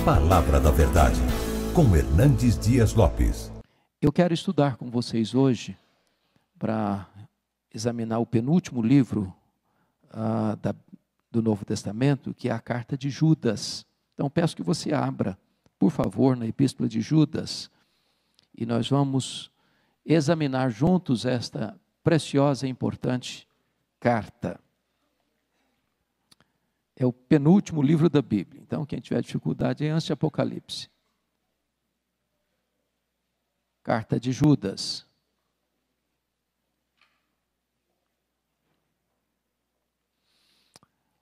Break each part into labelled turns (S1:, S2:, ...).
S1: Palavra da Verdade, com Hernandes Dias Lopes.
S2: Eu quero estudar com vocês hoje, para examinar o penúltimo livro do Novo Testamento, que é a carta de Judas. Então peço que você abra, por favor, na Epístola de Judas, e nós vamos examinar juntos esta preciosa e importante carta. É o penúltimo livro da Bíblia. Então, quem tiver dificuldade é antes de Apocalipse. Carta de Judas.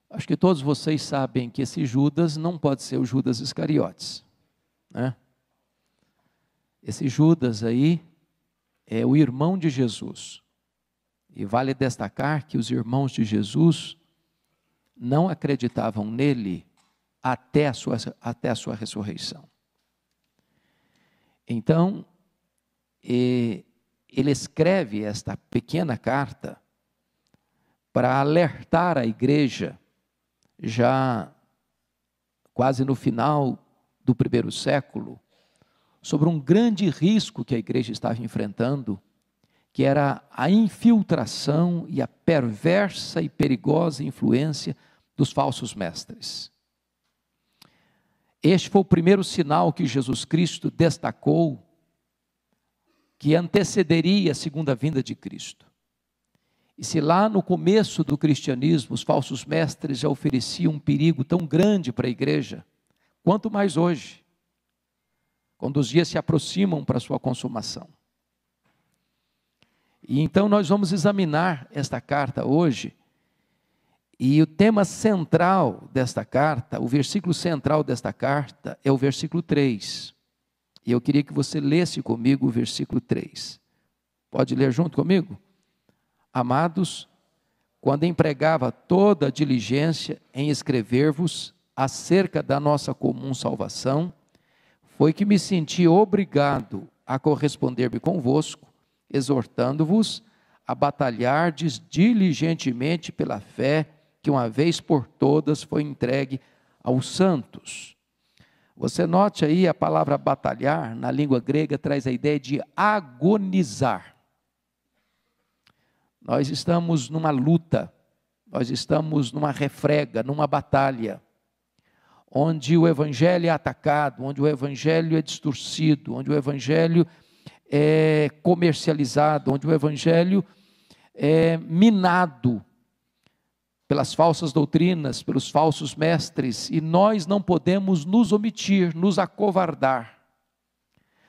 S2: Acho que todos vocês sabem que esse Judas não pode ser o Judas Iscariotes, né? Esse Judas aí é o irmão de Jesus. E vale destacar que os irmãos de Jesus não acreditavam nele até a sua ressurreição. Então, ele escreve esta pequena carta para alertar a igreja, já quase no final do primeiro século, sobre um grande risco que a igreja estava enfrentando, que era a infiltração e a perversa e perigosa influência dos falsos mestres. Este foi o primeiro sinal que Jesus Cristo destacou, que antecederia a segunda vinda de Cristo. E se lá no começo do cristianismo os falsos mestres já ofereciam um perigo tão grande para a igreja, quanto mais hoje, quando os dias se aproximam para a sua consumação. E então nós vamos examinar esta carta hoje, e o tema central desta carta, o versículo central desta carta é o versículo 3. E eu queria que você lesse comigo o versículo 3. Pode ler junto comigo? Amados, quando empregava toda a diligência em escrever-vos acerca da nossa comum salvação, foi que me senti obrigado a corresponder-me convosco, exortando-vos a batalhardes diligentemente pela fé que uma vez por todas foi entregue aos santos. Você note aí a palavra batalhar, na língua grega, traz a ideia de agonizar. Nós estamos numa luta, nós estamos numa refrega, numa batalha, onde o evangelho é atacado, onde o evangelho é distorcido, onde o evangelho é comercializado, onde o evangelho é minado pelas falsas doutrinas, pelos falsos mestres, e nós não podemos nos omitir, nos acovardar.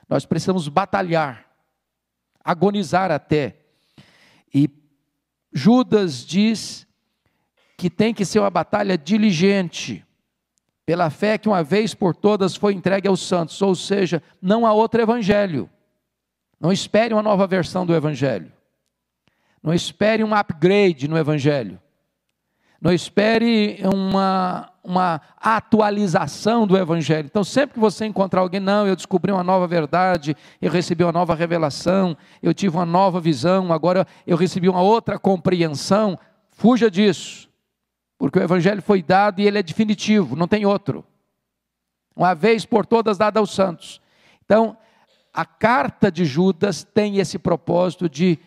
S2: Nós precisamos batalhar, agonizar até. E Judas diz que tem que ser uma batalha diligente, pela fé que uma vez por todas foi entregue aos santos, ou seja, não há outro evangelho. Não espere uma nova versão do evangelho. Não espere um upgrade no evangelho. Não espere uma atualização do evangelho. Então, sempre que você encontrar alguém, não, eu descobri uma nova verdade, eu recebi uma nova revelação, eu tive uma nova visão, agora eu recebi uma outra compreensão, fuja disso, porque o evangelho foi dado e ele é definitivo, não tem outro. Uma vez por todas dada aos santos. Então, a carta de Judas tem esse propósito de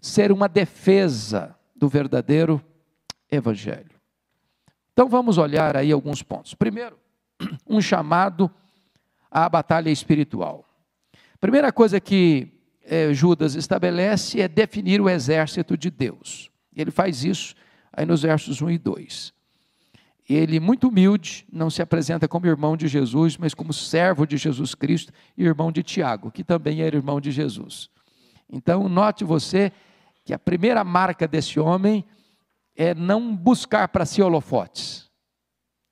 S2: ser uma defesa do verdadeiro evangelho. Então vamos olhar aí alguns pontos. Primeiro, um chamado à batalha espiritual. Primeira coisa que Judas estabelece é definir o exército de Deus. Ele faz isso aí nos versos 1 e 2. Ele, muito humilde, não se apresenta como irmão de Jesus, mas como servo de Jesus Cristo e irmão de Tiago, que também era irmão de Jesus. Então, note você que a primeira marca desse homem é não buscar para si holofotes,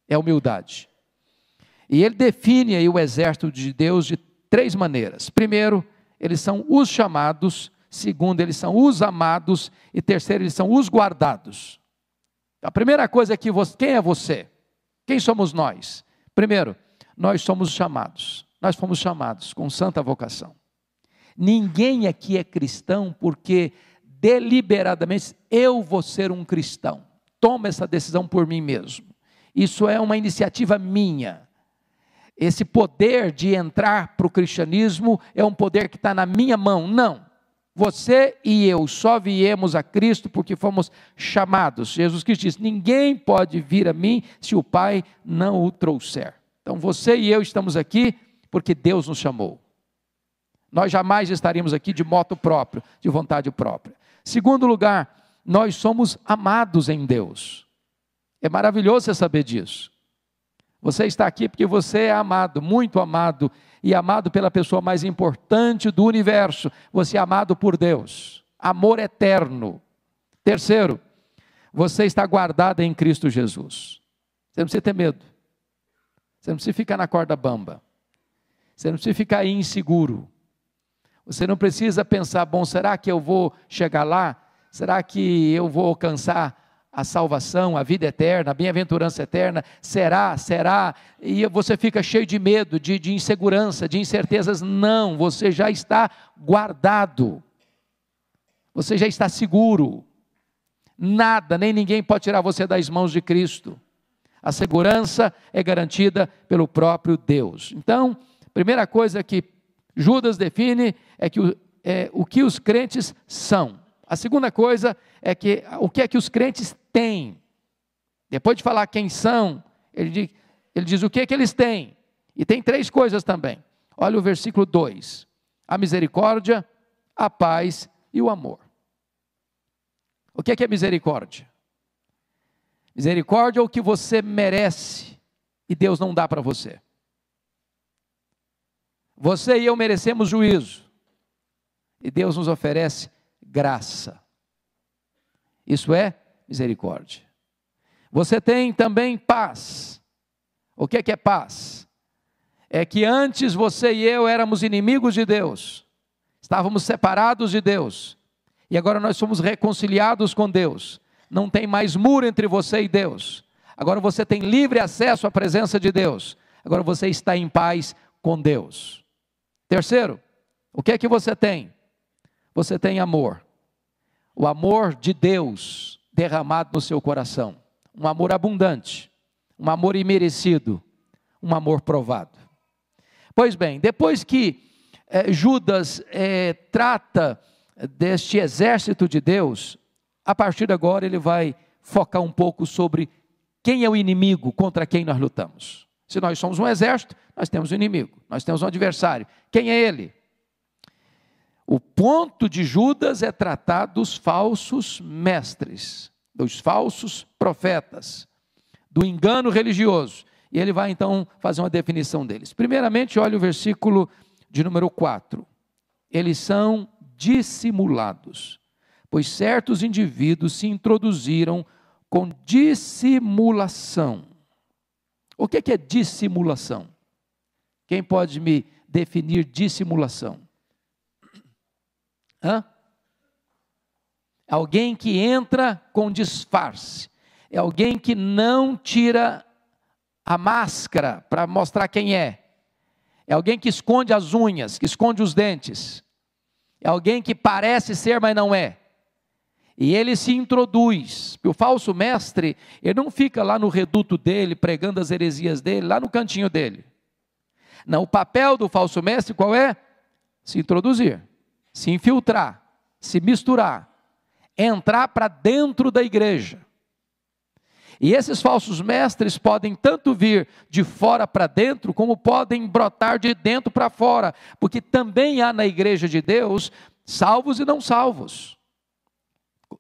S2: é humildade. E ele define aí o exército de Deus de três maneiras. Primeiro, eles são os chamados. Segundo, eles são os amados. E terceiro, eles são os guardados. A primeira coisa é que quem é você? Quem somos nós? Primeiro, nós somos chamados. Nós fomos chamados com santa vocação. Ninguém aqui é cristão porque deliberadamente, eu vou ser um cristão, toma essa decisão por mim mesmo, isso é uma iniciativa minha, esse poder de entrar para o cristianismo é um poder que está na minha mão. Não. Você e eu só viemos a Cristo porque fomos chamados. Jesus Cristo disse: ninguém pode vir a mim se o Pai não o trouxer. Então você e eu estamos aqui porque Deus nos chamou. Nós jamais estaríamos aqui de moto próprio, de vontade própria. Segundo lugar, nós somos amados em Deus. É maravilhoso você saber disso. Você está aqui porque você é amado, muito amado, e amado pela pessoa mais importante do universo. Você é amado por Deus. Amor eterno. Terceiro, você está guardado em Cristo Jesus. Você não precisa ter medo. Você não precisa ficar na corda bamba. Você não precisa ficar aí inseguro. Você não precisa pensar: bom, será que eu vou chegar lá? Será que eu vou alcançar a salvação, a vida eterna, a bem-aventurança eterna? Será? E você fica cheio de medo, de insegurança, de incertezas. Não, você já está guardado. Você já está seguro. Nada, nem ninguém pode tirar você das mãos de Cristo. A segurança é garantida pelo próprio Deus. Então, primeira coisa que Judas define é o que os crentes são. A segunda coisa é o que é que os crentes têm. Depois de falar quem são, ele diz o que é que eles têm. E tem três coisas também. Olha o versículo 2. A misericórdia, a paz e o amor. O que é misericórdia? Misericórdia é o que você merece e Deus não dá para você. Você e eu merecemos juízo e Deus nos oferece graça. Isso é misericórdia. Você tem também paz. O que é paz? É que antes você e eu éramos inimigos de Deus, estávamos separados de Deus, e agora nós somos reconciliados com Deus. Não tem mais muro entre você e Deus. Agora você tem livre acesso à presença de Deus. Agora você está em paz com Deus. Terceiro, o que é que você tem? Você tem amor. O amor de Deus derramado no seu coração. Um amor abundante, um amor imerecido, um amor provado. Pois bem, depois que Judas trata deste exército de Deus, a partir de agora ele vai focar um pouco sobre quem é o inimigo contra quem nós lutamos. Se nós somos um exército, nós temos um inimigo, nós temos um adversário. Quem é ele? O ponto de Judas é tratar dos falsos mestres, dos falsos profetas, do engano religioso. E ele vai então fazer uma definição deles. Primeiramente, olha o versículo de número 4. Eles são dissimulados, pois certos indivíduos se introduziram com dissimulação. O que é dissimulação? Quem pode me definir dissimulação? Alguém que entra com disfarce, é alguém que não tira a máscara para mostrar quem é alguém que esconde as unhas, que esconde os dentes, é alguém que parece ser, mas não é, e ele se introduz. O falso mestre, ele não fica lá no reduto dele, pregando as heresias dele, lá no cantinho dele. Não, o papel do falso mestre qual é? Se introduzir, se infiltrar, se misturar, entrar para dentro da igreja. E esses falsos mestres podem tanto vir de fora para dentro, como podem brotar de dentro para fora, porque também há na igreja de Deus salvos e não salvos.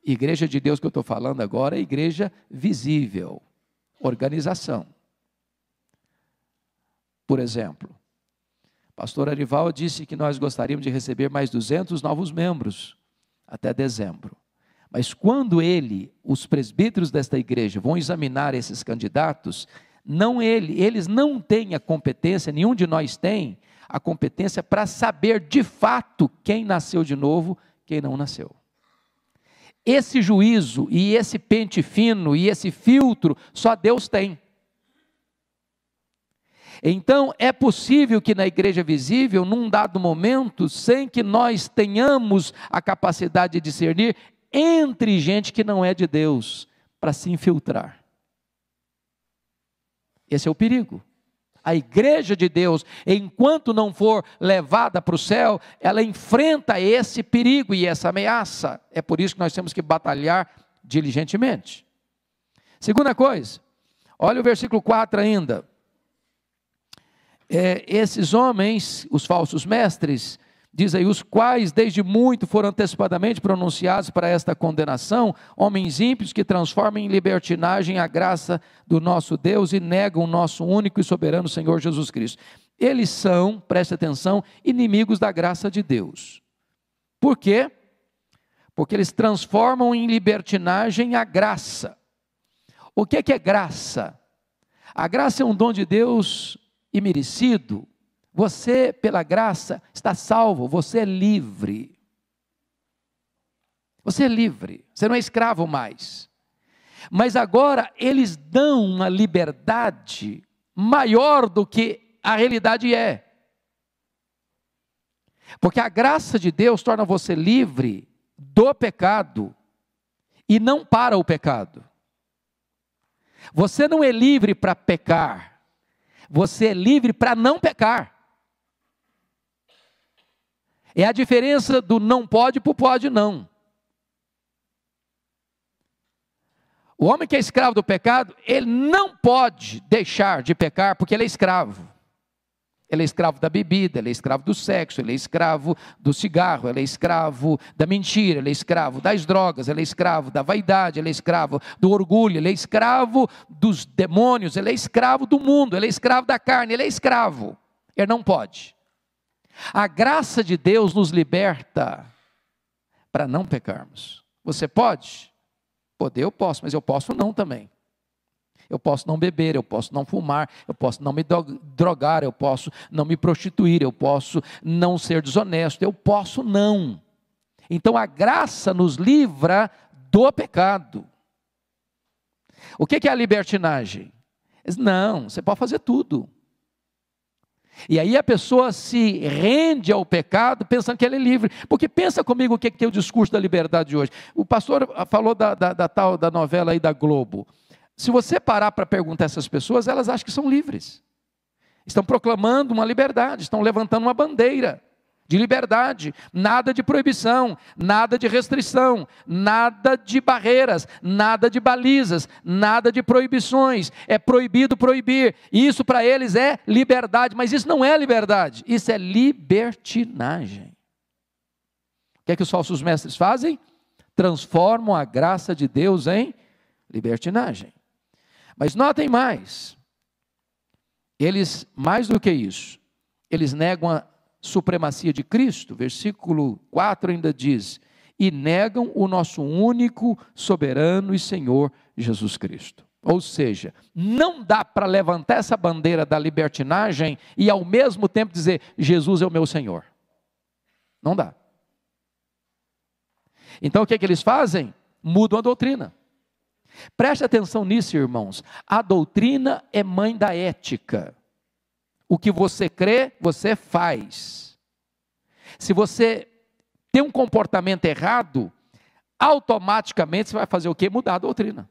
S2: Igreja de Deus que eu estou falando agora é igreja visível, organização. Por exemplo, o pastor Arival disse que nós gostaríamos de receber mais 200 novos membros até dezembro. Mas quando os presbíteros desta igreja vão examinar esses candidatos, eles não têm a competência, nenhum de nós tem a competência para saber de fato quem nasceu de novo, quem não nasceu. Esse juízo e esse pente fino e esse filtro só Deus tem. Então é possível que na igreja visível, num dado momento, sem que nós tenhamos a capacidade de discernir, entre gente que não é de Deus, para se infiltrar. Esse é o perigo. a igreja de Deus, enquanto não for levada para o céu, ela enfrenta esse perigo e essa ameaça. É por isso que nós temos que batalhar diligentemente. Segunda coisa, olha o versículo 4 ainda. Esses homens, os falsos mestres, diz aí, os quais desde muito foram antecipadamente pronunciados para esta condenação, homens ímpios que transformam em libertinagem a graça do nosso Deus e negam o nosso único e soberano Senhor Jesus Cristo. Eles são, preste atenção, inimigos da graça de Deus. Por quê? Porque eles transformam em libertinagem a graça. O que é graça? A graça é um dom de Deus imerecido. Você, pela graça, está salvo, você é livre. Você é livre, você não é escravo mais. Mas agora eles dão uma liberdade maior do que a realidade é. Porque a graça de Deus torna você livre do pecado e não para o pecado. Você não é livre para pecar, você é livre para não pecar. É a diferença do não pode para o pode não. O homem que é escravo do pecado, ele não pode deixar de pecar porque ele é escravo. Ele é escravo da bebida, ele é escravo do sexo, ele é escravo do cigarro, ele é escravo da mentira, ele é escravo das drogas, ele é escravo da vaidade, ele é escravo do orgulho, ele é escravo dos demônios, ele é escravo do mundo, ele é escravo da carne, ele é escravo. Ele não pode. A graça de Deus nos liberta para não pecarmos. Você pode? Poder eu posso, mas eu posso não também. Eu posso não beber, eu posso não fumar, eu posso não me drogar, eu posso não me prostituir, eu posso não ser desonesto, eu posso não. Então a graça nos livra do pecado. O que é a libertinagem? Não, você pode fazer tudo. E aí a pessoa se rende ao pecado pensando que ele é livre. Porque pensa comigo o que é o discurso da liberdade de hoje. O pastor falou da novela aí da Globo. Se você parar para perguntar a essas pessoas, elas acham que são livres. Estão proclamando uma liberdade, estão levantando uma bandeira de liberdade. Nada de proibição, nada de restrição, nada de barreiras, nada de balizas, nada de proibições. É proibido proibir. Isso para eles é liberdade, mas isso não é liberdade, isso é libertinagem. O que é que os falsos mestres fazem? Transformam a graça de Deus em libertinagem. Mas notem mais, eles, mais do que isso, eles negam a supremacia de Cristo. Versículo 4 ainda diz, e negam o nosso único, soberano e Senhor Jesus Cristo. Ou seja, não dá para levantar essa bandeira da libertinagem e ao mesmo tempo dizer, Jesus é o meu Senhor. Não dá. Então o que é que eles fazem? Mudam a doutrina. Preste atenção nisso, irmãos. A doutrina é mãe da ética. O que você crê, você faz. Se você tem um comportamento errado, automaticamente você vai fazer o quê? Mudar a doutrina.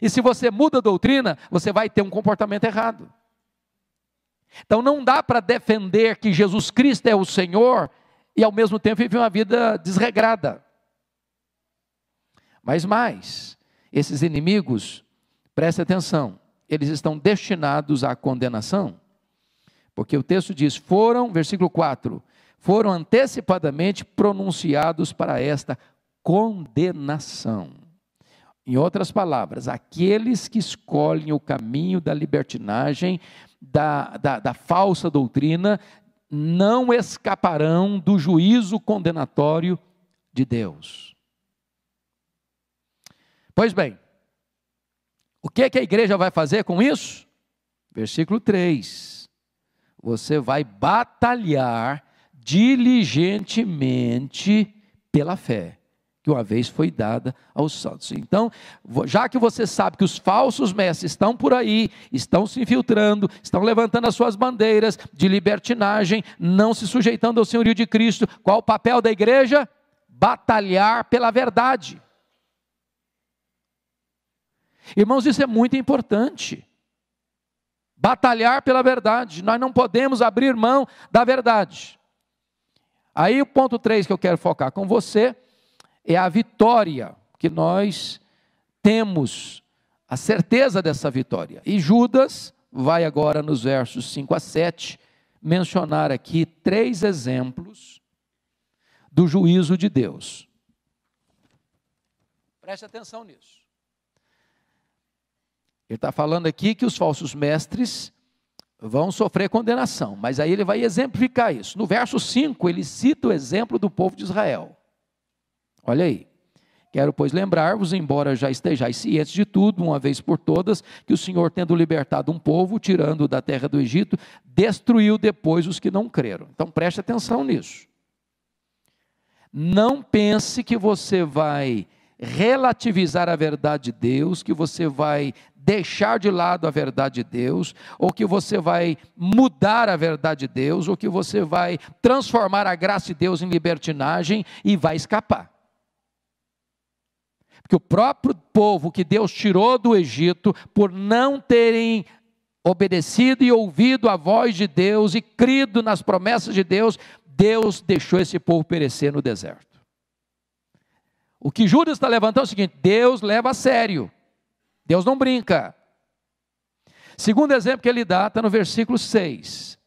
S2: E se você muda a doutrina, você vai ter um comportamento errado. Então não dá para defender que Jesus Cristo é o Senhor e ao mesmo tempo viver uma vida desregrada. Mas mais, esses inimigos, preste atenção, eles estão destinados à condenação, porque o texto diz, versículo 4, foram antecipadamente pronunciados para esta condenação. Em outras palavras, aqueles que escolhem o caminho da libertinagem, da falsa doutrina, não escaparão do juízo condenatório de Deus. Pois bem, o que a igreja vai fazer com isso? Versículo 3, você vai batalhar diligentemente pela fé, que uma vez foi dada aos santos. Então, já que você sabe que os falsos mestres estão por aí, estão se infiltrando, estão levantando as suas bandeiras de libertinagem, não se sujeitando ao senhorio de Cristo, qual o papel da igreja? Batalhar pela verdade. Irmãos, isso é muito importante. batalhar pela verdade, nós não podemos abrir mão da verdade. Aí o ponto 3 que eu quero focar com você é a vitória, que nós temos a certeza dessa vitória. E Judas vai agora nos versos 5 a 7, mencionar aqui 3 exemplos do juízo de Deus. Preste atenção nisso. Ele está falando aqui que os falsos mestres vão sofrer condenação, mas aí ele vai exemplificar isso. No verso 5, ele cita o exemplo do povo de Israel. Olha aí. Quero, pois, lembrar-vos, embora já estejais cientes de tudo, uma vez por todas, que o Senhor, tendo libertado um povo, tirando da terra do Egito, destruiu depois os que não creram. Então, preste atenção nisso. Não pense que você vai relativizar a verdade de Deus, que você vai deixar de lado a verdade de Deus, ou que você vai mudar a verdade de Deus, ou que você vai transformar a graça de Deus em libertinagem e vai escapar. Porque o próprio povo que Deus tirou do Egito, por não terem obedecido e ouvido a voz de Deus e crido nas promessas de Deus, Deus deixou esse povo perecer no deserto. O que Judas está levantando é o seguinte: Deus leva a sério, Deus não brinca. Segundo exemplo que ele dá, está no versículo 6,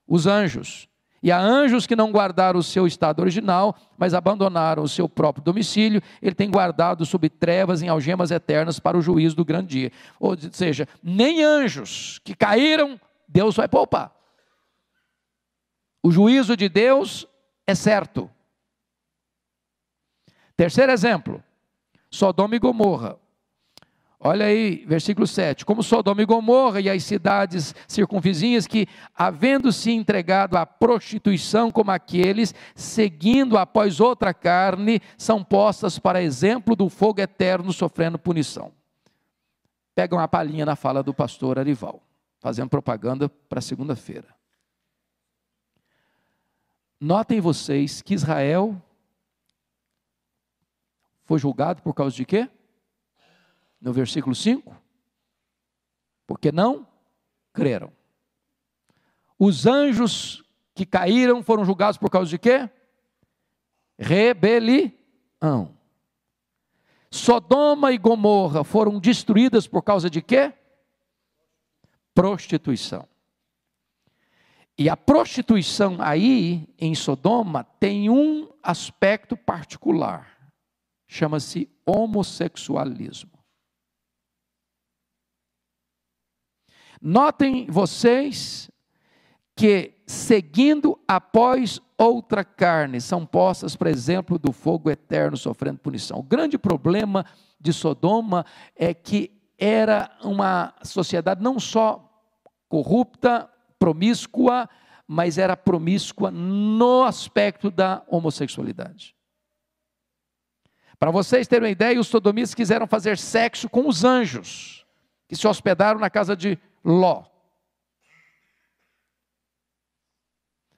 S2: os anjos. E há anjos que não guardaram o seu estado original, mas abandonaram o seu próprio domicílio. Ele tem guardado sob trevas em algemas eternas para o juízo do grande dia. Ou seja, nem anjos que caíram, Deus vai poupar. O juízo de Deus é certo. Terceiro exemplo, Sodoma e Gomorra. Olha aí, versículo 7, como Sodoma e Gomorra e as cidades circunvizinhas que, havendo se entregado à prostituição como aqueles, seguindo após outra carne, são postas para exemplo do fogo eterno sofrendo punição. Pega uma palhinha na fala do pastor Arival, fazendo propaganda para segunda-feira. Notem vocês que Israel foi julgado por causa de quê? No versículo 5, porque não creram. Os anjos que caíram foram julgados por causa de quê? Rebelião. Sodoma e Gomorra foram destruídas por causa de quê? Prostituição. E a prostituição aí, em Sodoma, tem um aspecto particular. Chama-se homossexualismo. Notem vocês que, seguindo após outra carne, são postas, por exemplo, do fogo eterno sofrendo punição. O grande problema de Sodoma é que era uma sociedade não só corrupta, promíscua, mas era promíscua no aspecto da homossexualidade. Para vocês terem uma ideia, os sodomitas quiseram fazer sexo com os anjos, que se hospedaram na casa de Ló.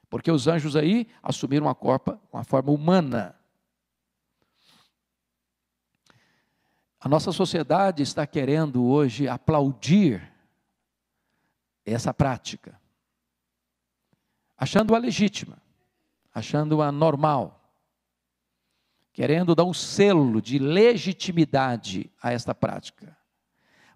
S2: Porque os anjos aí assumiram uma forma humana. A nossa sociedade está querendo hoje aplaudir essa prática, achando-a legítima, achando-a normal, querendo dar um selo de legitimidade a esta prática.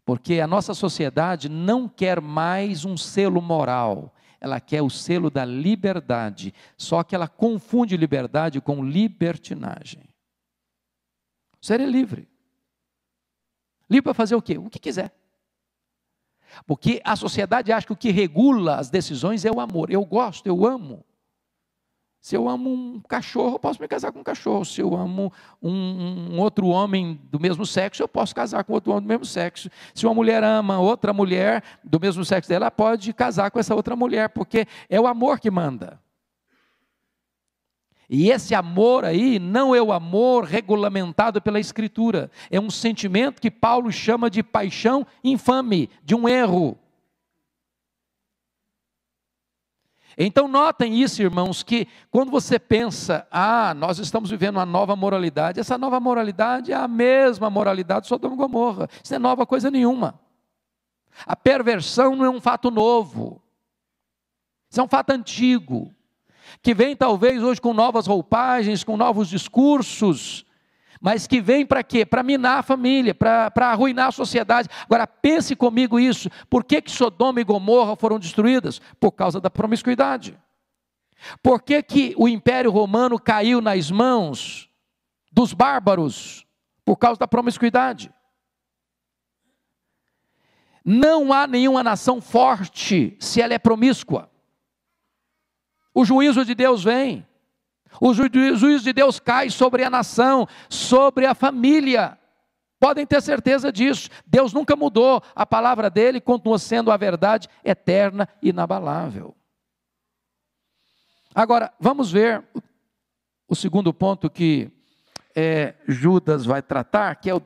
S2: Porque a nossa sociedade não quer mais um selo moral, ela quer o selo da liberdade, só que ela confunde liberdade com libertinagem. Você é livre. Livre para fazer o quê? O que quiser. Porque a sociedade acha que o que regula as decisões é o amor. Eu gosto, eu amo. Se eu amo um cachorro, eu posso me casar com um cachorro. Se eu amo um outro homem do mesmo sexo, eu posso casar com outro homem do mesmo sexo. Se uma mulher ama outra mulher do mesmo sexo dela, ela pode casar com essa outra mulher, porque é o amor que manda. E esse amor aí não é o amor regulamentado pela Escritura. É um sentimento que Paulo chama de paixão infame, de um erro. Então notem isso, irmãos, que quando você pensa, nós estamos vivendo uma nova moralidade, essa nova moralidade é a mesma moralidade de Sodoma e Gomorra, isso não é nova coisa nenhuma. A perversão não é um fato novo. Isso é um fato antigo, que vem talvez hoje com novas roupagens, com novos discursos, mas que vem para quê? Para minar a família, para arruinar a sociedade. Agora pense comigo isso, por que Sodoma e Gomorra foram destruídas? Por causa da promiscuidade. Por que o Império Romano caiu nas mãos dos bárbaros? Por causa da promiscuidade. Não há nenhuma nação forte se ela é promíscua. O juízo de Deus vem. O juízo de Deus cai sobre a nação, sobre a família. Podem ter certeza disso. Deus nunca mudou. A palavra dele continua sendo a verdade eterna e inabalável. Agora, vamos ver o segundo ponto que Judas vai tratar, que é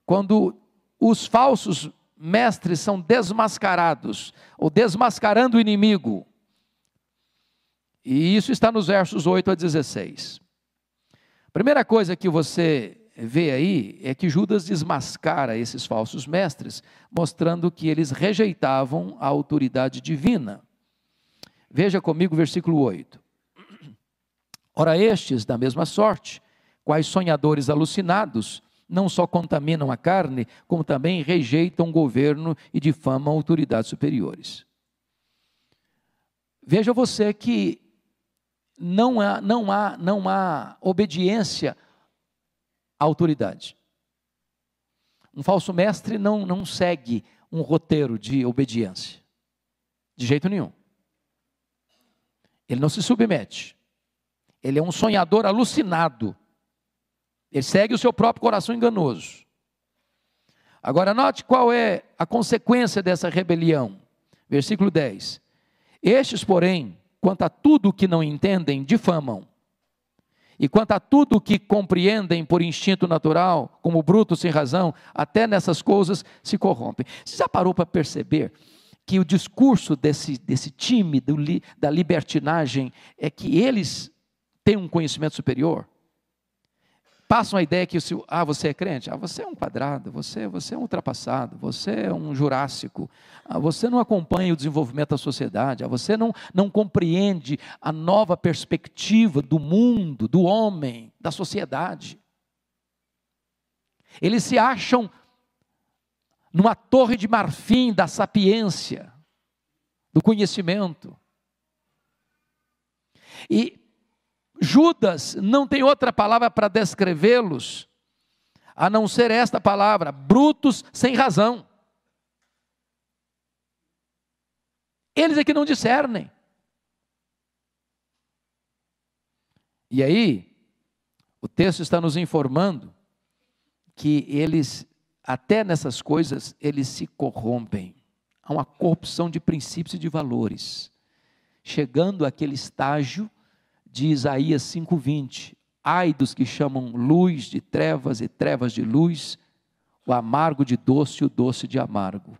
S2: quando os falsos mestres são desmascarados, ou desmascarando o inimigo. E isso está nos versos 8 a 16. A primeira coisa que você vê aí é que Judas desmascara esses falsos mestres, mostrando que eles rejeitavam a autoridade divina. Veja comigo o versículo 8. Ora, estes, da mesma sorte, quais sonhadores alucinados, não só contaminam a carne, como também rejeitam o governo e difamam autoridades superiores. Veja você que não há obediência à autoridade. Um falso mestre não segue um roteiro de obediência, de jeito nenhum. Ele não se submete. Ele é um sonhador alucinado. Ele segue o seu próprio coração enganoso. Agora note qual é a consequência dessa rebelião. Versículo 10. Estes, porém, quanto a tudo que não entendem, difamam. E quanto a tudo que compreendem por instinto natural, como brutos sem razão, até nessas coisas se corrompem. Você já parou para perceber que o discurso desse time da libertinagem é que eles têm um conhecimento superior? Passam a ideia que você é crente, você é um quadrado, você é um ultrapassado, você é um jurássico, você não acompanha o desenvolvimento da sociedade, você não compreende a nova perspectiva do mundo, do homem, da sociedade. Eles se acham numa torre de marfim da sapiência, do conhecimento. E Judas não tem outra palavra para descrevê-los, a não ser esta palavra, brutos sem razão. Eles é que não discernem. E aí, o texto está nos informando que eles, até nessas coisas, eles se corrompem. Há uma corrupção de princípios e de valores, chegando àquele estágio de Isaías 5:20, ai dos que chamam luz de trevas e trevas de luz, o amargo de doce e o doce de amargo.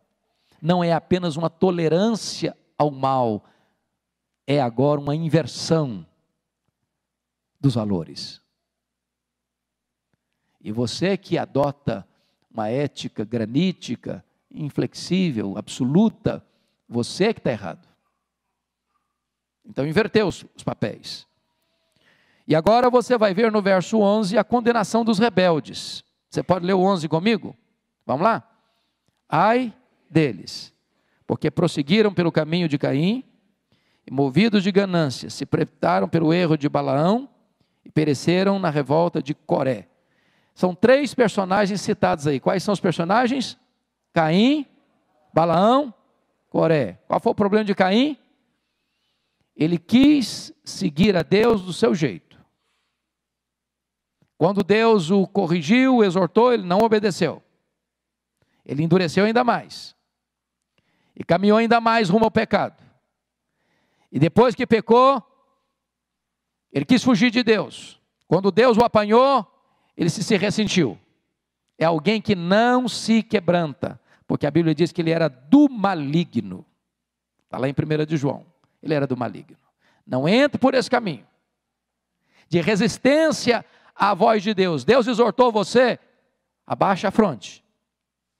S2: Não é apenas uma tolerância ao mal, é agora uma inversão dos valores. E você que adota uma ética granítica, inflexível, absoluta, você que está errado. Então inverteu os papéis. E agora você vai ver no verso 11 a condenação dos rebeldes. Você pode ler o 11 comigo? Vamos lá? Ai deles, porque prosseguiram pelo caminho de Caim, e movidos de ganância, se prepararam pelo erro de Balaão, e pereceram na revolta de Coré. São 3 personagens citados aí. Quais são os personagens? Caim, Balaão, Coré. Qual foi o problema de Caim? Ele quis seguir a Deus do seu jeito. Quando Deus o corrigiu, o exortou, ele não obedeceu. Ele endureceu ainda mais. E caminhou ainda mais rumo ao pecado. E depois que pecou, ele quis fugir de Deus. Quando Deus o apanhou, ele se ressentiu. É alguém que não se quebranta, porque a Bíblia diz que ele era do maligno. Está lá em 1 de João. Ele era do maligno. Não entre por esse caminho de resistência à voz de Deus. Deus exortou você, abaixa a fronte,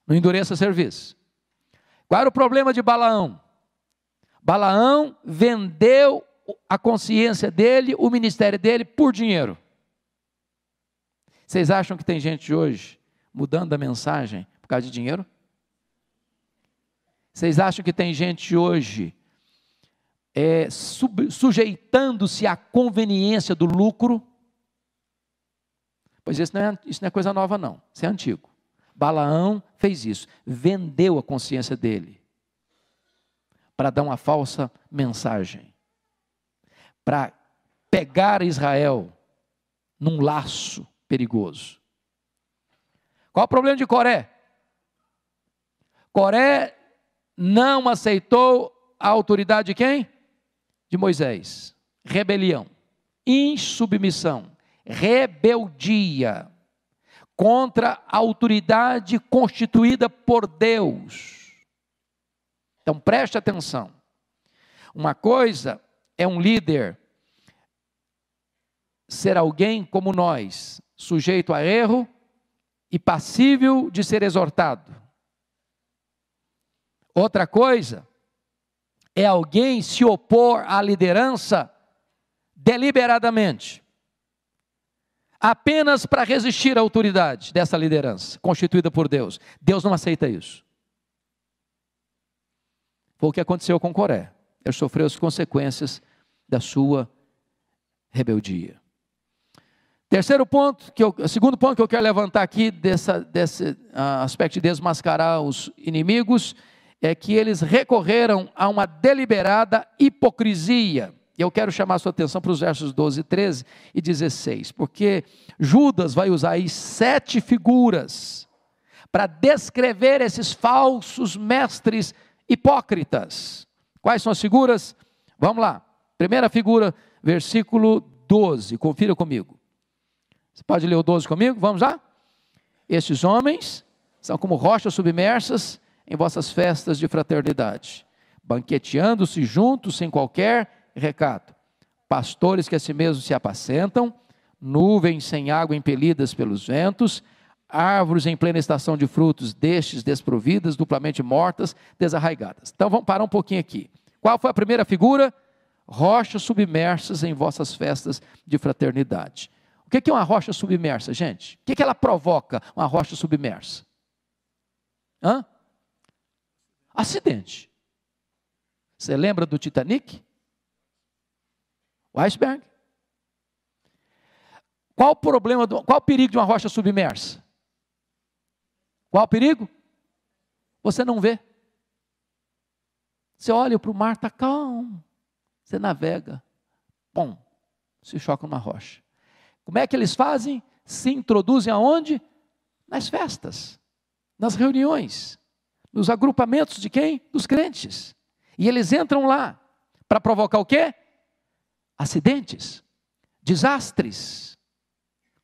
S2: não endureça serviço. Qual era o problema de Balaão? Balaão vendeu a consciência dele, o ministério dele, por dinheiro. Vocês acham que tem gente hoje mudando a mensagem por causa de dinheiro? Vocês acham que tem gente hoje sujeitando-se à conveniência do lucro? Pois isso não é coisa nova não, isso é antigo. Balaão fez isso, vendeu a consciência dele para dar uma falsa mensagem, para pegar Israel num laço perigoso. Qual o problema de Coré? Coré não aceitou a autoridade de quem? De Moisés. Rebelião, insubmissão, rebeldia contra a autoridade constituída por Deus. Então preste atenção. Uma coisa é um líder ser alguém como nós, sujeito a erro e passível de ser exortado. Outra coisa é alguém se opor à liderança deliberadamente, apenas para resistir à autoridade dessa liderança, constituída por Deus. Deus não aceita isso. Foi o que aconteceu com Coré. Ele sofreu as consequências da sua rebeldia. Segundo ponto que eu quero levantar aqui, desse aspecto de desmascarar os inimigos, é que eles recorreram a uma deliberada hipocrisia. Eu quero chamar a sua atenção para os versos 12, 13 e 16, porque Judas vai usar aí 7 figuras para descrever esses falsos mestres hipócritas. Quais são as figuras? Vamos lá. Primeira figura, versículo 12, confira comigo. Você pode ler o 12 comigo? Vamos lá? Estes homens são como rochas submersas em vossas festas de fraternidade, banqueteando-se juntos sem qualquer recado, pastores que a si mesmos se apacentam, nuvens sem água impelidas pelos ventos, árvores em plena estação de frutos, destes desprovidas, duplamente mortas, desarraigadas. Então vamos parar um pouquinho aqui. Qual foi a primeira figura? Rochas submersas em vossas festas de fraternidade. O que é uma rocha submersa, gente? O que ela provoca, uma rocha submersa? Acidente. Você lembra do Titanic? O iceberg. Qual o perigo de uma rocha submersa? Qual o perigo? Você não vê. Você olha para o mar, está calmo. Você navega. Pum, se choca numa rocha. Como é que eles fazem? Se introduzem aonde? Nas festas, nas reuniões, nos agrupamentos de quem? Dos crentes. E eles entram lá para provocar o quê? Acidentes, desastres.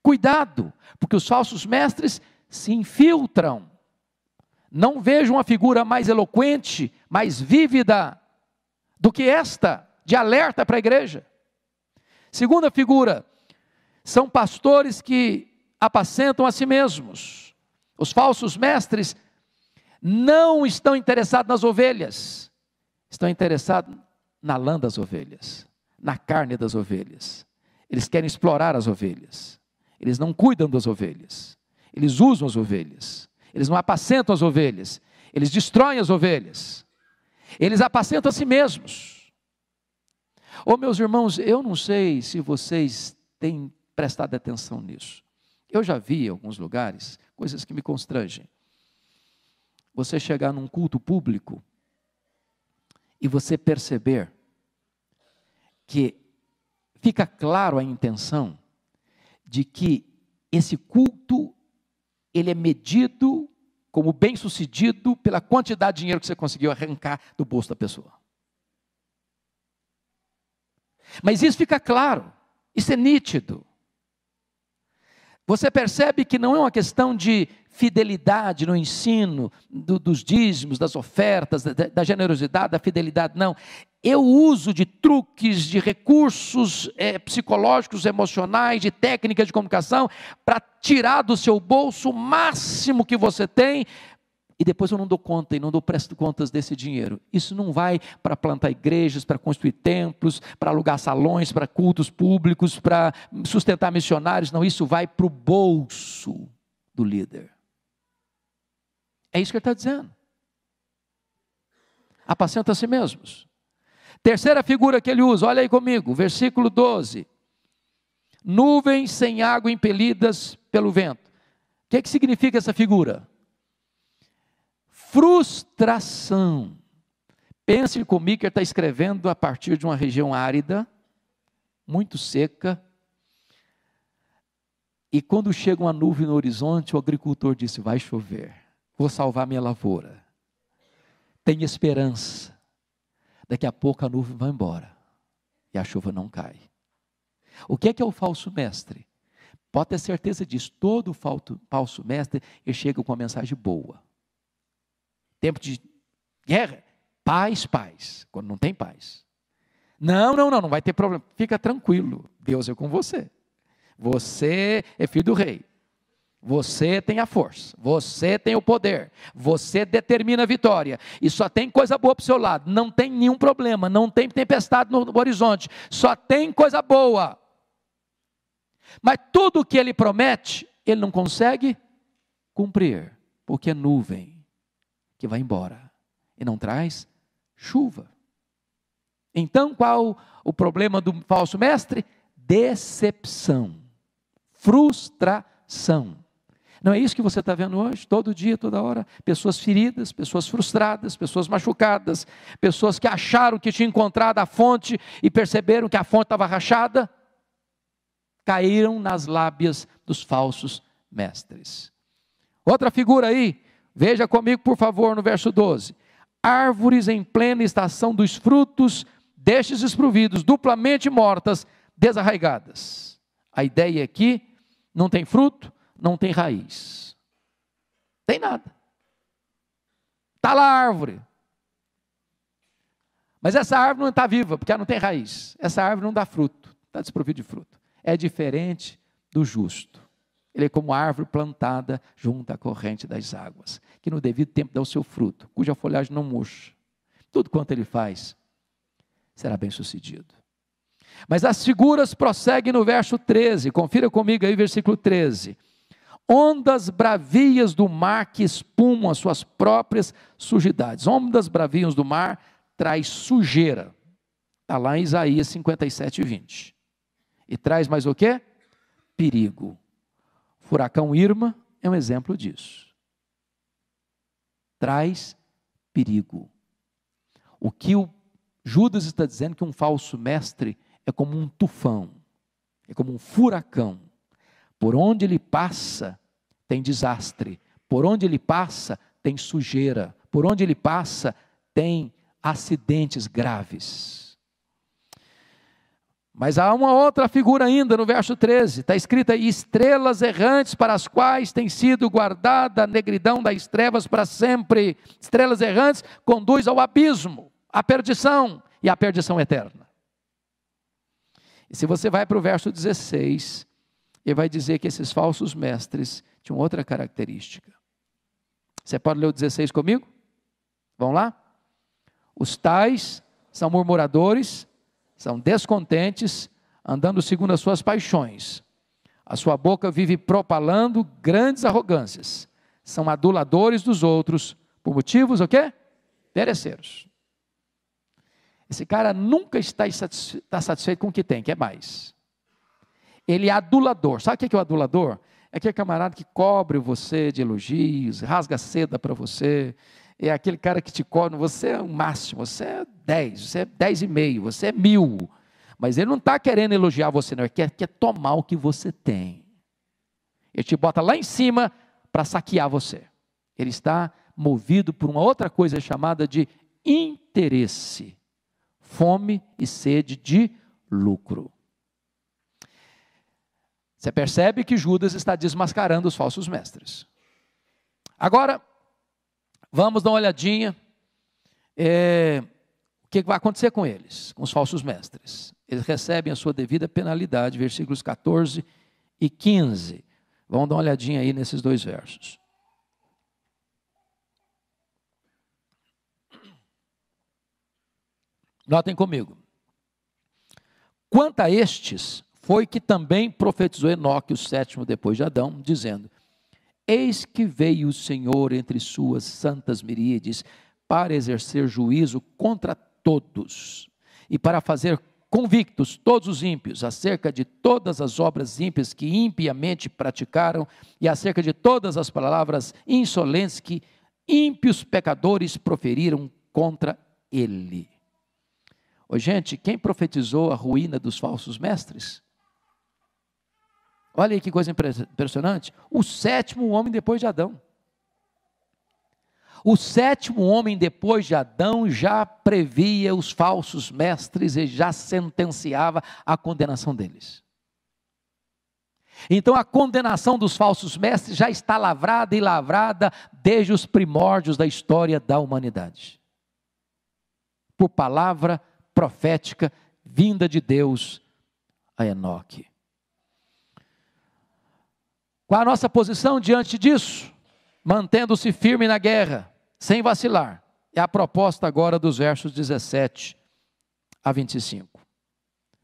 S2: Cuidado, porque os falsos mestres se infiltram. Não vejo uma figura mais eloquente, mais vívida do que esta, de alerta para a igreja. Segunda figura, são pastores que apacentam a si mesmos. Os falsos mestres não estão interessados nas ovelhas, estão interessados na lã das ovelhas, na carne das ovelhas. Eles querem explorar as ovelhas. Eles não cuidam das ovelhas. Eles usam as ovelhas. Eles não apacentam as ovelhas. Eles destroem as ovelhas. Eles apacentam a si mesmos. Meus irmãos, eu não sei se vocês têm prestado atenção nisso. Eu já vi em alguns lugares coisas que me constrangem. Você chegar num culto público e você perceber que fica claro a intenção de que esse culto, ele é medido como bem-sucedido pela quantidade de dinheiro que você conseguiu arrancar do bolso da pessoa. Mas isso fica claro, isso é nítido. Você percebe que não é uma questão de fidelidade no ensino, dos dízimos, das ofertas, da generosidade, da fidelidade, não. É o uso de truques, de recursos psicológicos, emocionais, de técnicas de comunicação, para tirar do seu bolso o máximo que você tem e depois eu não dou conta e não dou presto contas desse dinheiro. Isso não vai para plantar igrejas, para construir templos, para alugar salões, para cultos públicos, para sustentar missionários. Não, isso vai para o bolso do líder. É isso que ele está dizendo. Apacenta a si mesmos. Terceira figura que ele usa, olha aí comigo, versículo 12. Nuvens sem água impelidas pelo vento. O que significa essa figura? Frustração. Pense comigo que ele está escrevendo a partir de uma região árida, muito seca, e quando chega uma nuvem no horizonte, o agricultor disse, vai chover, vou salvar minha lavoura. Tem esperança. Daqui a pouco a nuvem vai embora, e a chuva não cai. O que é o falso mestre? Pode ter certeza disso, todo falso mestre, ele chega com uma mensagem boa. Tempo de guerra, paz, paz, quando não tem paz. Não vai ter problema, fica tranquilo, Deus é com você. Você é filho do rei, você tem a força, você tem o poder, você determina a vitória, e só tem coisa boa para o seu lado, não tem nenhum problema, não tem tempestade no horizonte, só tem coisa boa. Mas tudo o que ele promete, ele não consegue cumprir, porque é nuvem que vai embora e não traz chuva. Então, qual o problema do falso mestre? Decepção, frustração. Não é isso que você está vendo hoje, todo dia, toda hora? Pessoas feridas, pessoas frustradas, pessoas machucadas, pessoas que acharam que tinham encontrado a fonte e perceberam que a fonte estava rachada, caíram nas lábias dos falsos mestres. Outra figura aí, veja comigo por favor no verso 12. Árvores em plena estação dos frutos, destes desprovidos, duplamente mortas, desarraigadas. A ideia aqui, não tem fruto, não tem raiz. Tem nada. Está lá a árvore. Mas essa árvore não está viva, porque ela não tem raiz. Essa árvore não dá fruto, está desprovida de fruto. É diferente do justo. Ele é como árvore plantada junto à corrente das águas, que no devido tempo dá o seu fruto, cuja folhagem não murcha. Tudo quanto ele faz, será bem sucedido. Mas as figuras prosseguem no verso 13, confira comigo aí, versículo 13. Ondas bravias do mar que espumam as suas próprias sujidades. Ondas bravias do mar traz sujeira. Está lá em Isaías 57, 20. E traz mais o quê? Perigo. Furacão Irma é um exemplo disso. Traz perigo. O que o Judas está dizendo que um falso mestre é como um tufão, é como um furacão. Por onde ele passa, tem desastre. Por onde ele passa, tem sujeira. Por onde ele passa, tem acidentes graves. Mas há uma outra figura ainda no verso 13, está escrito aí, estrelas errantes para as quais tem sido guardada a negridão das trevas para sempre. Estrelas errantes conduz ao abismo, à perdição e à perdição eterna. E se você vai para o verso 16, ele vai dizer que esses falsos mestres tinham outra característica. Você pode ler o 16 comigo? Vamos lá? Os tais são murmuradores, são descontentes, andando segundo as suas paixões. A sua boca vive propalando grandes arrogâncias. São aduladores dos outros, por motivos o quê? Pereceiros. Esse cara nunca está satisfeito com o que tem, quer mais. Ele é adulador. Sabe o que é o adulador? É aquele camarada que cobre você de elogios, rasga seda para você. É aquele cara que te cobre, você é o máximo, você é 10, você é 10,5, você é 1000. Mas ele não está querendo elogiar você, não, ele quer tomar o que você tem. Ele te bota lá em cima para saquear você. Ele está movido por uma outra coisa chamada de interesse. Fome e sede de lucro. Você percebe que Judas está desmascarando os falsos mestres. Agora, vamos dar uma olhadinha, o que vai acontecer com eles, com os falsos mestres. Eles recebem a sua devida penalidade, versículos 14 e 15. Vamos dar uma olhadinha aí nesses dois versos. Notem comigo. Quanto a estes, foi que também profetizou Enoque, o sétimo depois de Adão, dizendo: eis que veio o Senhor entre suas santas miríades para exercer juízo contra todos e para fazer convictos todos os ímpios acerca de todas as obras ímpias que impiamente praticaram e acerca de todas as palavras insolentes que ímpios pecadores proferiram contra ele. Ô, gente, quem profetizou a ruína dos falsos mestres? Olha aí que coisa impressionante. O sétimo homem depois de Adão. O sétimo homem depois de Adão já previa os falsos mestres e já sentenciava a condenação deles. Então a condenação dos falsos mestres já está lavrada e lavrada desde os primórdios da história da humanidade. Por palavra profética vinda de Deus a Enoque. Qual a nossa posição diante disso? Mantendo-se firme na guerra, sem vacilar. É a proposta agora dos versos 17 a 25.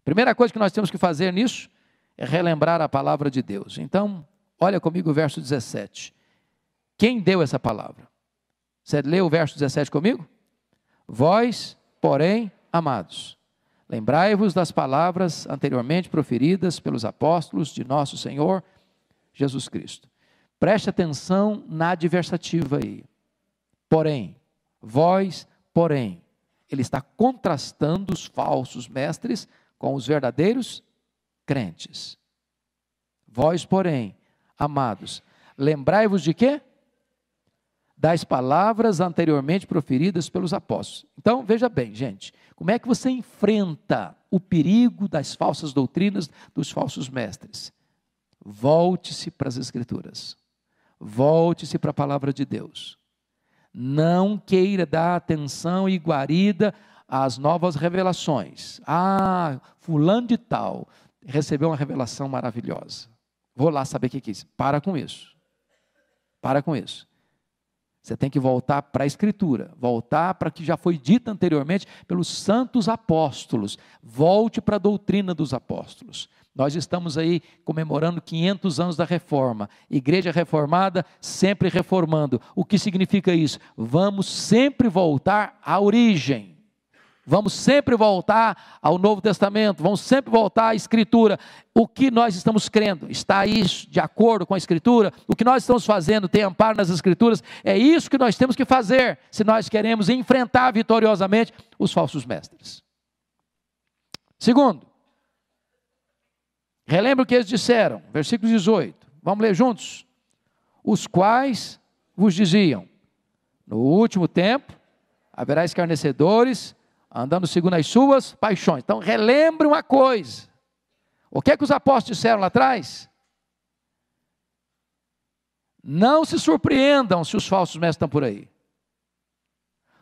S2: Primeira coisa que nós temos que fazer nisso é relembrar a palavra de Deus. Então, olha comigo o verso 17. Quem deu essa palavra? Você leu o verso 17 comigo? Vós, porém, amados, lembrai-vos das palavras anteriormente proferidas pelos apóstolos de nosso Senhor Jesus Cristo. Preste atenção na adversativa aí. Porém, vós, porém, ele está contrastando os falsos mestres com os verdadeiros crentes. Vós, porém, amados, lembrai-vos de quê? Das palavras anteriormente proferidas pelos apóstolos. Então, veja bem, gente, como é que você enfrenta o perigo das falsas doutrinas dos falsos mestres? Volte-se para as Escrituras. Volte-se para a palavra de Deus. Não queira dar atenção e guarida às novas revelações. Ah, fulano de tal recebeu uma revelação maravilhosa. Vou lá saber o que é isso. Para com isso. Para com isso. Você tem que voltar para a Escritura. Voltar para o que já foi dito anteriormente pelos santos apóstolos. Volte para a doutrina dos apóstolos. Nós estamos aí comemorando 500 anos da reforma. Igreja reformada, sempre reformando. O que significa isso? Vamos sempre voltar à origem. Vamos sempre voltar ao Novo Testamento. Vamos sempre voltar à Escritura. O que nós estamos crendo está aí de acordo com a Escritura? O que nós estamos fazendo tem amparo nas Escrituras? É isso que nós temos que fazer se nós queremos enfrentar vitoriosamente os falsos mestres. Segundo, relembra o que eles disseram, versículo 18, vamos ler juntos. Os quais vos diziam: no último tempo haverá escarnecedores, andando segundo as suas paixões. Então relembre uma coisa. O que é que os apóstolos disseram lá atrás? Não se surpreendam se os falsos mestres estão por aí.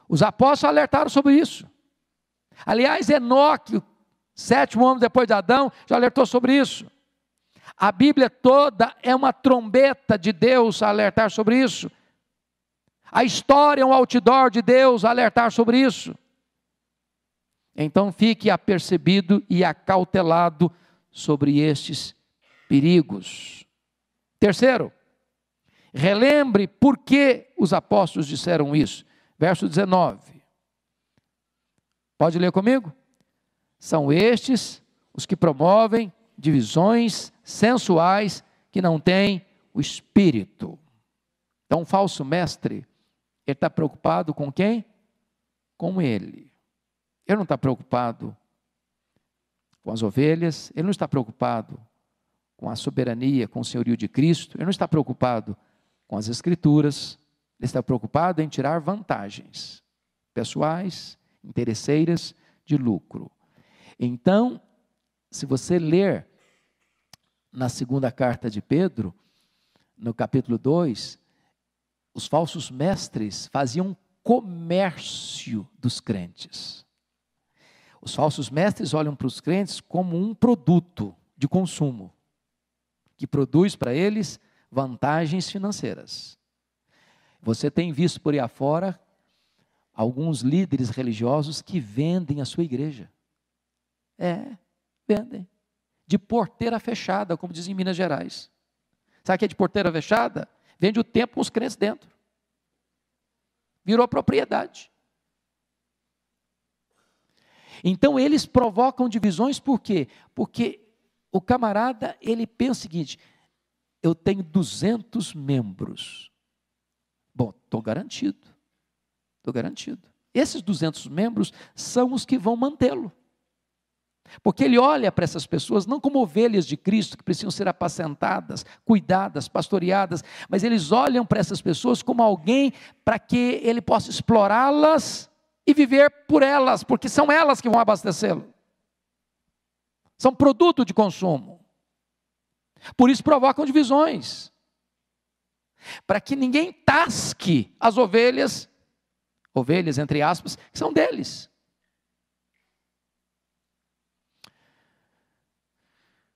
S2: Os apóstolos alertaram sobre isso. Aliás, Enoque, sétimo homem depois de Adão, já alertou sobre isso. A Bíblia toda é uma trombeta de Deus a alertar sobre isso. A história é um outdoor de Deus a alertar sobre isso. Então fique apercebido e acautelado sobre estes perigos. Terceiro, relembre por que os apóstolos disseram isso. Verso 19. Pode ler comigo? São estes os que promovem divisões sensuais que não têm o Espírito. Então, um falso mestre, ele está preocupado com quem? Com ele. Ele não está preocupado com as ovelhas, ele não está preocupado com a soberania, com o senhorio de Cristo, ele não está preocupado com as Escrituras, ele está preocupado em tirar vantagens pessoais, interesseiras, de lucro. Então, se você ler na segunda carta de Pedro, no capítulo 2, os falsos mestres faziam comércio dos crentes. Os falsos mestres olham para os crentes como um produto de consumo, que produz para eles vantagens financeiras. Você tem visto por aí afora alguns líderes religiosos que vendem a sua igreja. Vendem. De porteira fechada, como dizem em Minas Gerais. Sabe o que é de porteira fechada? Vende o templo com os crentes dentro. Virou propriedade. Então eles provocam divisões por quê? Porque o camarada, ele pensa o seguinte: eu tenho 200 membros. Bom, estou garantido. Esses 200 membros são os que vão mantê-lo. Porque ele olha para essas pessoas não como ovelhas de Cristo que precisam ser apacentadas, cuidadas, pastoreadas, mas eles olham para essas pessoas como alguém para que ele possa explorá-las e viver por elas, porque são elas que vão abastecê-lo. São produto de consumo. Por isso provocam divisões. Para que ninguém tasque as ovelhas entre aspas, que são deles.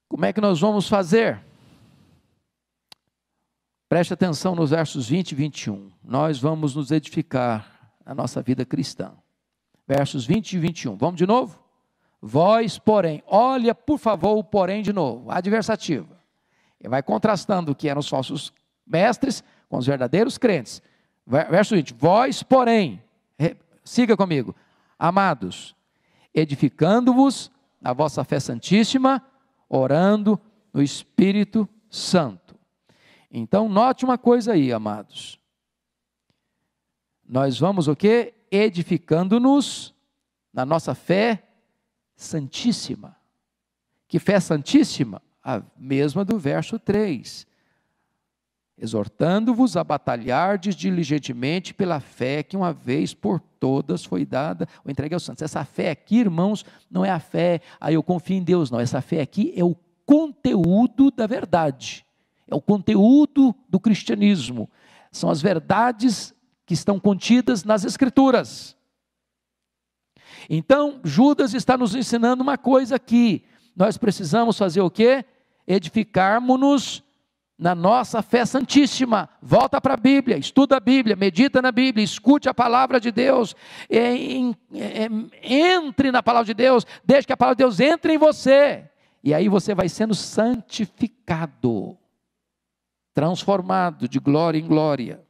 S2: Como é que nós vamos fazer? Preste atenção nos versos 20 e 21. Nós vamos nos edificar a nossa vida cristã. Versos 20 e 21. Vamos de novo? Vós, porém, olha por favor o porém de novo, adversativa. Ele vai contrastando o que eram os falsos mestres com os verdadeiros crentes. Verso 20. Vós, porém, siga comigo. Amados, edificando-vos na vossa fé santíssima, orando no Espírito Santo. Então, note uma coisa aí, amados. Nós vamos o quê? Edificando-nos na nossa fé santíssima. Que fé santíssima? A mesma do verso 3. Exortando-vos a batalhardes diligentemente pela fé que uma vez por todas foi dada ou entregue aos santos. Essa fé aqui, irmãos, não é a fé, eu confio em Deus, não. Essa fé aqui é o conteúdo da verdade, é o conteúdo do cristianismo. São as verdades que estão contidas nas Escrituras. Então, Judas está nos ensinando uma coisa aqui. Nós precisamos fazer o quê? Edificarmos-nos na nossa fé santíssima. Volta para a Bíblia, estuda a Bíblia, medita na Bíblia, escute a palavra de Deus, entre na palavra de Deus, deixe que a palavra de Deus entre em você, e aí você vai sendo santificado, transformado de glória em glória.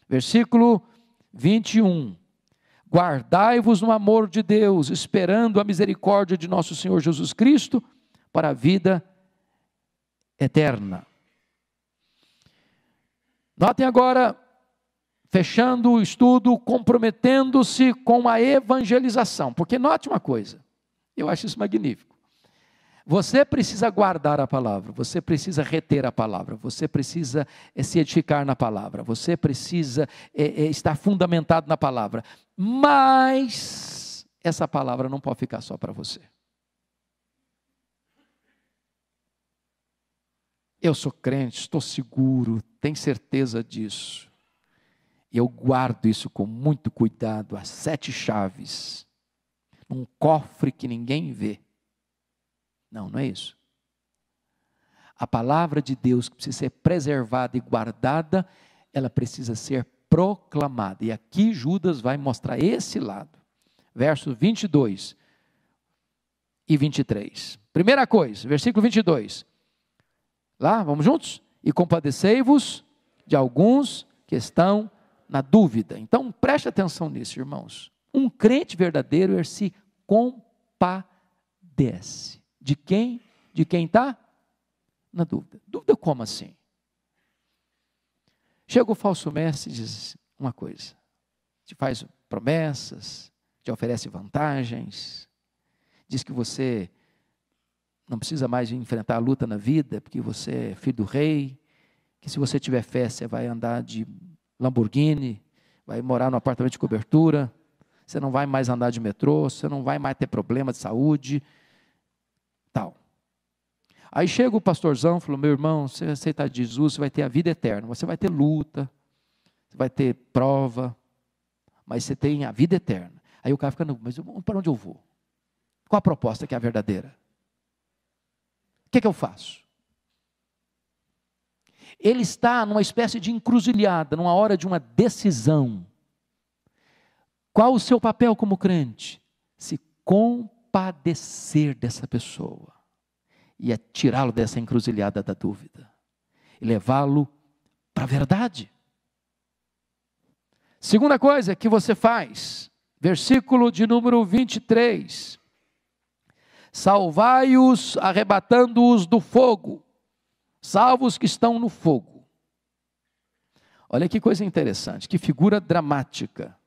S2: Versículo 21. Guardai-vos no amor de Deus, esperando a misericórdia de nosso Senhor Jesus Cristo, para a vida eterna. Notem agora, fechando o estudo, comprometendo-se com a evangelização, porque note uma coisa, eu acho isso magnífico. Você precisa guardar a palavra, você precisa reter a palavra, você precisa se edificar na palavra, você precisa estar fundamentado na palavra, mas essa palavra não pode ficar só para você. Eu sou crente, estou seguro, tenho certeza disso. E eu guardo isso com muito cuidado, as 7 chaves, num cofre que ninguém vê. Não, não é isso. A palavra de Deus que precisa ser preservada e guardada, ela precisa ser proclamada. E aqui Judas vai mostrar esse lado. Versos 22 e 23. Primeira coisa, versículo 22. Lá, vamos juntos? E compadecei-vos de alguns que estão na dúvida. Então, preste atenção nisso, irmãos. Um crente verdadeiro, ele se compadece. De quem? De quem está na dúvida. Dúvida como assim? Chega o falso mestre e diz uma coisa. Te faz promessas, te oferece vantagens, diz que você não precisa mais enfrentar a luta na vida, porque você é filho do rei, que se você tiver fé, você vai andar de Lamborghini, vai morar no apartamento de cobertura, você não vai mais andar de metrô, você não vai mais ter problema de saúde, tal. Aí chega o pastorzão e falou, meu irmão, se você aceitar Jesus, você vai ter a vida eterna, você vai ter luta, você vai ter prova, mas você tem a vida eterna. Aí o cara fica, não, mas para onde eu vou? Qual a proposta que é a verdadeira? O que eu faço? Ele está numa espécie de encruzilhada, numa hora de uma decisão. Qual o seu papel como crente? Se compadecer dessa pessoa e tirá-lo dessa encruzilhada da dúvida e levá-lo para a verdade. Segunda coisa que você faz, versículo de número 23. Salvai-os, arrebatando-os do fogo. Salva os que estão no fogo. Olha que coisa interessante, que figura dramática.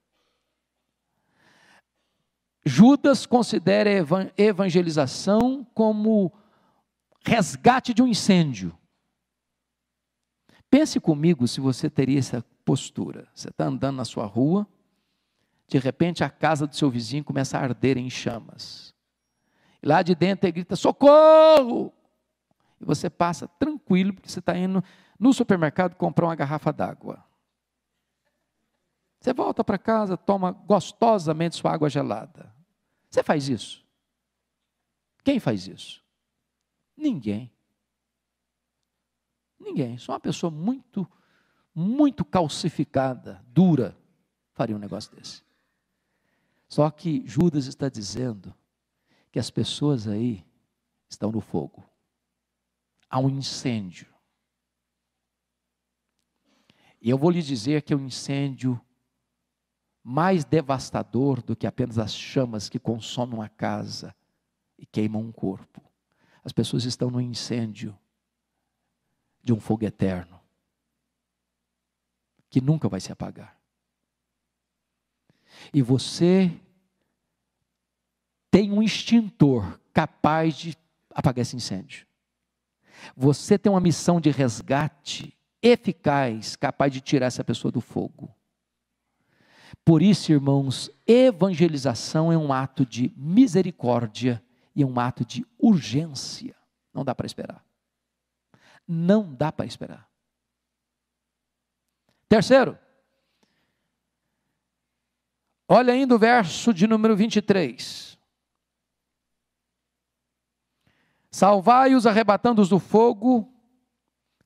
S2: Judas considera a evangelização como resgate de um incêndio. Pense comigo se você teria essa postura. Você está andando na sua rua, de repente a casa do seu vizinho começa a arder em chamas. E lá de dentro ele grita, socorro! E você passa tranquilo, porque você está indo no supermercado comprar uma garrafa d'água. Você volta para casa, toma gostosamente sua água gelada. Você faz isso? Quem faz isso? Ninguém. Ninguém. Só uma pessoa muito calcificada, dura, faria um negócio desse. Só que Judas está dizendo que as pessoas aí estão no fogo. Há um incêndio. E eu vou lhe dizer que é um incêndio mais devastador do que apenas as chamas que consomem uma casa e queimam um corpo. As pessoas estão no incêndio de um fogo eterno, que nunca vai se apagar. E você tem um extintor capaz de apagar esse incêndio. Você tem uma missão de resgate eficaz, capaz de tirar essa pessoa do fogo. Por isso, irmãos, evangelização é um ato de misericórdia e é um ato de urgência. Não dá para esperar. Não dá para esperar. Terceiro, olha ainda o verso de número 23. Salvai-os arrebatando-os do fogo,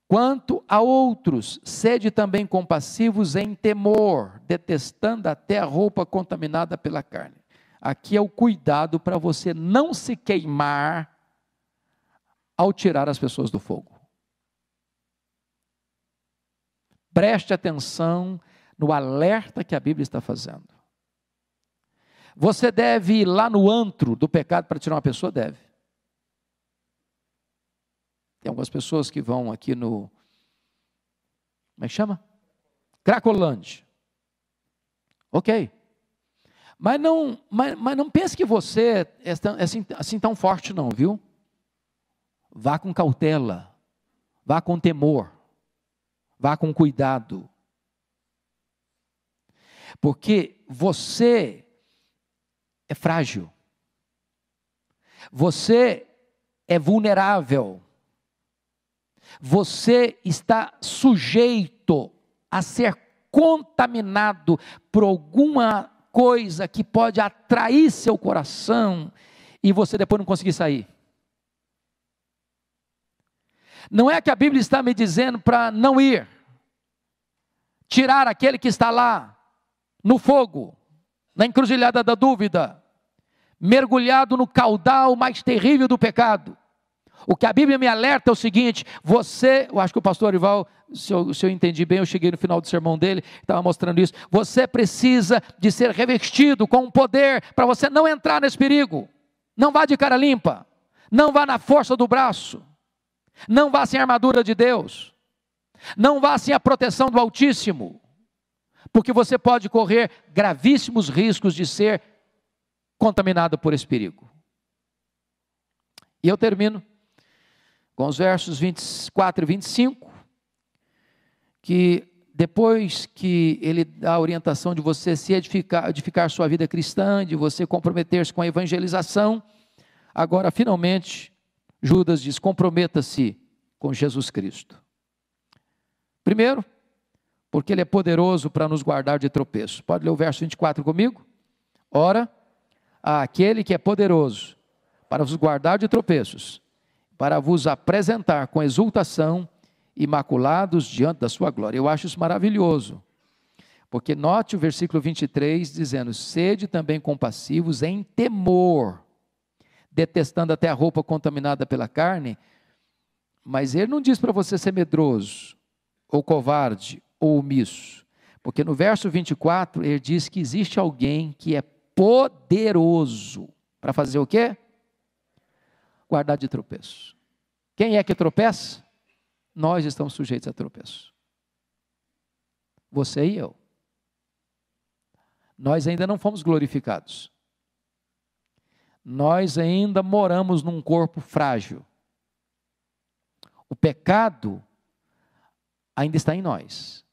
S2: quanto a outros, sede também compassivos em temor, detestando até a roupa contaminada pela carne. Aqui é o cuidado para você não se queimar ao tirar as pessoas do fogo. Preste atenção no alerta que a Bíblia está fazendo. Você deve ir lá no antro do pecado para tirar uma pessoa? Deve. Tem algumas pessoas que vão aqui no, como é que chama? Cracolândia. Ok. Mas não pense que você é assim tão forte não, viu? Vá com cautela, vá com temor, vá com cuidado. Porque você é frágil. Você é vulnerável. Você está sujeito a ser contaminado por alguma coisa que pode atrair seu coração e você depois não conseguir sair. Não é que a Bíblia está me dizendo para não ir, tirar aquele que está lá, no fogo, na encruzilhada da dúvida, mergulhado no caudal mais terrível do pecado. O que a Bíblia me alerta é o seguinte, eu acho que o pastor Arival, se eu entendi bem, eu cheguei no final do sermão dele, estava mostrando isso, você precisa de ser revestido com um poder, para você não entrar nesse perigo. Não vá de cara limpa, não vá na força do braço, não vá sem a armadura de Deus, não vá sem a proteção do Altíssimo, porque você pode correr gravíssimos riscos de ser contaminado por esse perigo. E eu termino com os versos 24 e 25, que depois que ele dá a orientação de você se edificar sua vida cristã, de você comprometer-se com a evangelização, agora finalmente Judas diz, comprometa-se com Jesus Cristo. Primeiro, porque Ele é poderoso para nos guardar de tropeço. Pode ler o verso 24 comigo? Ora, aquele que é poderoso para vos guardar de tropeços, para vos apresentar com exultação, imaculados diante da sua glória. Eu acho isso maravilhoso, Porque note o versículo 23 dizendo: sede também compassivos em temor, detestando até a roupa contaminada pela carne. Mas ele não diz para você ser medroso, ou covarde, ou omisso. Porque no verso 24 ele diz que existe alguém que é poderoso para fazer o quê? Guardar de tropeço. Quem é que tropeça? Nós estamos sujeitos a tropeço. Você e eu. Nós ainda não fomos glorificados. Nós ainda moramos num corpo frágil. O pecado ainda está em nós.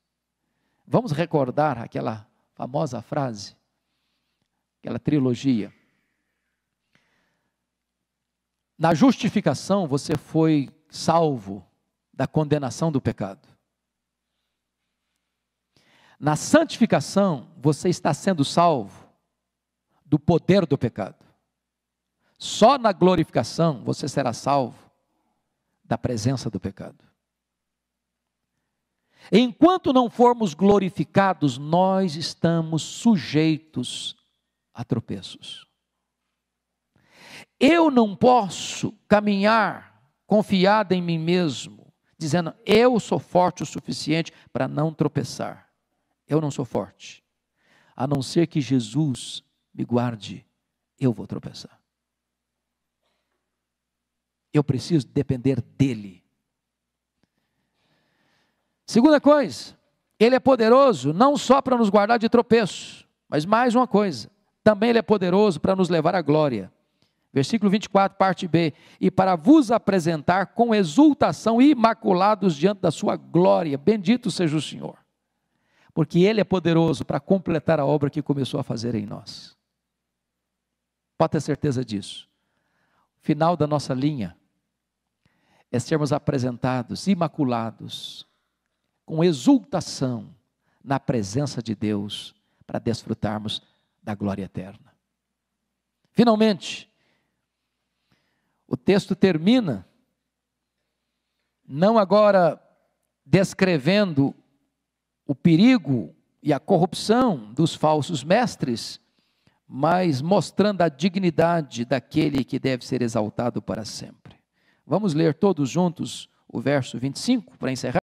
S2: Vamos recordar aquela famosa frase, aquela trilogia. Na justificação você foi salvo da condenação do pecado. Na santificação você está sendo salvo do poder do pecado. Só na glorificação você será salvo da presença do pecado. Enquanto não formos glorificados, nós estamos sujeitos a tropeços. Eu não posso caminhar confiado em mim mesmo, dizendo, eu sou forte o suficiente para não tropeçar. Eu não sou forte. A não ser que Jesus me guarde, eu vou tropeçar. Eu preciso depender dele. Segunda coisa, ele é poderoso não só para nos guardar de tropeço, mas mais uma coisa, também ele é poderoso para nos levar à glória. Versículo 24, parte B, e para vos apresentar com exultação imaculados diante da sua glória, bendito seja o Senhor, porque ele é poderoso para completar a obra que começou a fazer em nós. Pode ter certeza disso. O final da nossa linha é sermos apresentados imaculados, com exultação na presença de Deus, para desfrutarmos da glória eterna. Finalmente, o texto termina, não agora descrevendo o perigo e a corrupção dos falsos mestres, mas mostrando a dignidade daquele que deve ser exaltado para sempre. Vamos ler todos juntos o verso 25 para encerrar?